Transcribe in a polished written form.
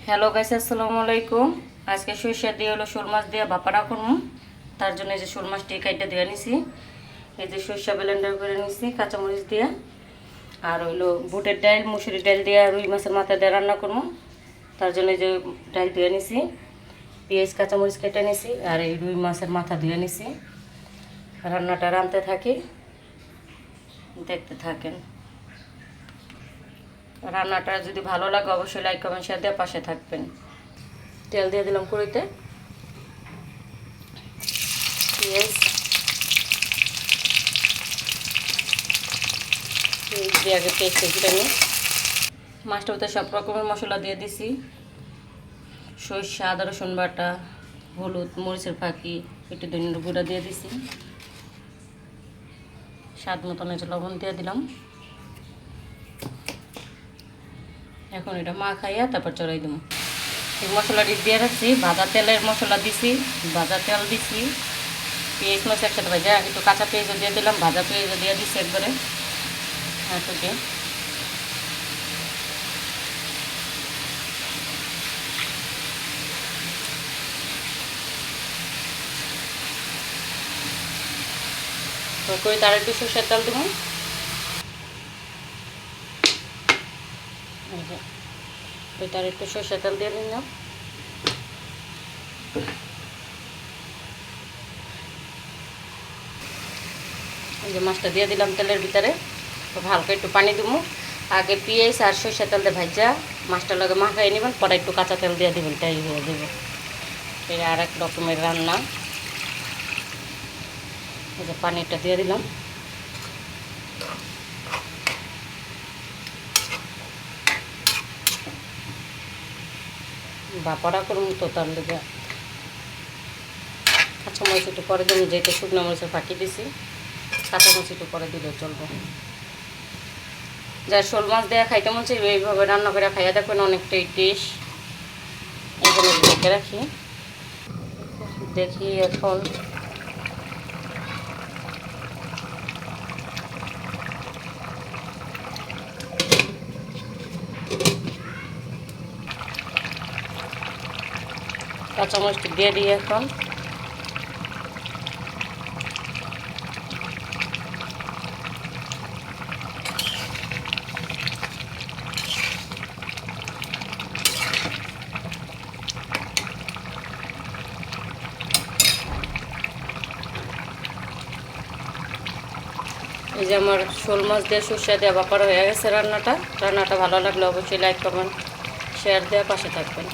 Hello guys, আসসালামু আলাইকুম। আজকে সরিষা দিয়ে হলো শোল মাছ দিয়ে ভাপাড়া করবো। তার জন্য এই যে শোল মাছটি কাইটা দিয়ে নিছি, এই যে সরিষা ব্লেন্ডার করে নিছি কাঁচামরিচ দিয়ে, আর হইলো বুটের ডাল মুসুরি ডাল দিয়ে রুই মাছের মাথা দিয়ে রান্না করবো। তার জন্য এই যে ডাল দিয়ে নিছি, পেঁয়াজ কাঁচামরিচ কেটে নিছি, আর এই রুই মাছের মাথা দিয়ে নিছি। রান্নাটা রাঁধতে থাকি, দেখতে থাকেন। রান্নাটা যদি ভালো লাগে অবশ্যই লাইক কমেন্ট শেয়ার দিয়ে পাশে থাকবেন। তেল দিয়ে দিলাম কড়াইতে, পেঁয়াজ দিয়ে আগে পেস্টে ঘিরে নিই। মাছটার ভিতরে সব রকমের মশলা দিয়ে দিছি, সরষে আদা রসুন বাটা, হলুদ মরিচের ফাঁকি, একটু ধনিয়ার গুঁড়া দিয়ে দিছি, স্বাদ মতন একটু লবণ দিয়ে দিলাম। এখন এটা মাখাইয়া তারপর চড়াই দেবো। এই মশলাটি দিয়ে রাখছি, ভাজা তেলের মশলা দিছি, ভাজা তেল দিছি, পেঁয়াজ মাছ একসাথে ভাজা, একটু কাঁচা পেঁয়াজও দিয়ে দিলাম, ভাজা পেঁয়াজও দিয়ে দিছি একবারে। এতকে করে তার একটু সরষের তেল দেবো, তার একটু সরষের তেল দিয়ে নিলাম। এই যে মাছটা দিয়ে দিলাম তেলের ভিতরে, হালকা একটু পানি দেবো। আগে পেঁয়াজ আর সরষের তেল দিয়ে ভাজা মাছটার লগে মাখাই নেবেন, পরে একটু কাঁচা তেল দিয়ে দেবেন, তাই হয়ে দেবো। এটা আর এক রকমের রান্না। এই যে পানিটা দিয়ে দিলাম, ভাপাড়া করুন তো তার লেগে কাঁচামরিচ একটু পরে দিন, যেহেতু শুকনো মরিচের ফাঁকি দিছি, কাঁচামরিচ একটু পরে দিলে চলবো। যা শোল মাছ দেওয়া খাইতে মন চাইবে এইভাবে রান্না করে খাইয়া দেখবেন, অনেকটাই টেস্ট। এখানে ঢেকে রাখি, দেখি এখন কাঁচামরিচটি দিয়ে দিই। এখন এই যে আমার শোল মাছ দিয়ে সরষে দিয়ে ভাপাড়া হয়ে গেছে। রান্নাটা ভালো লাগলে অবশ্যই লাইক কমেন্ট শেয়ার দিয়ে পাশে থাকবেন।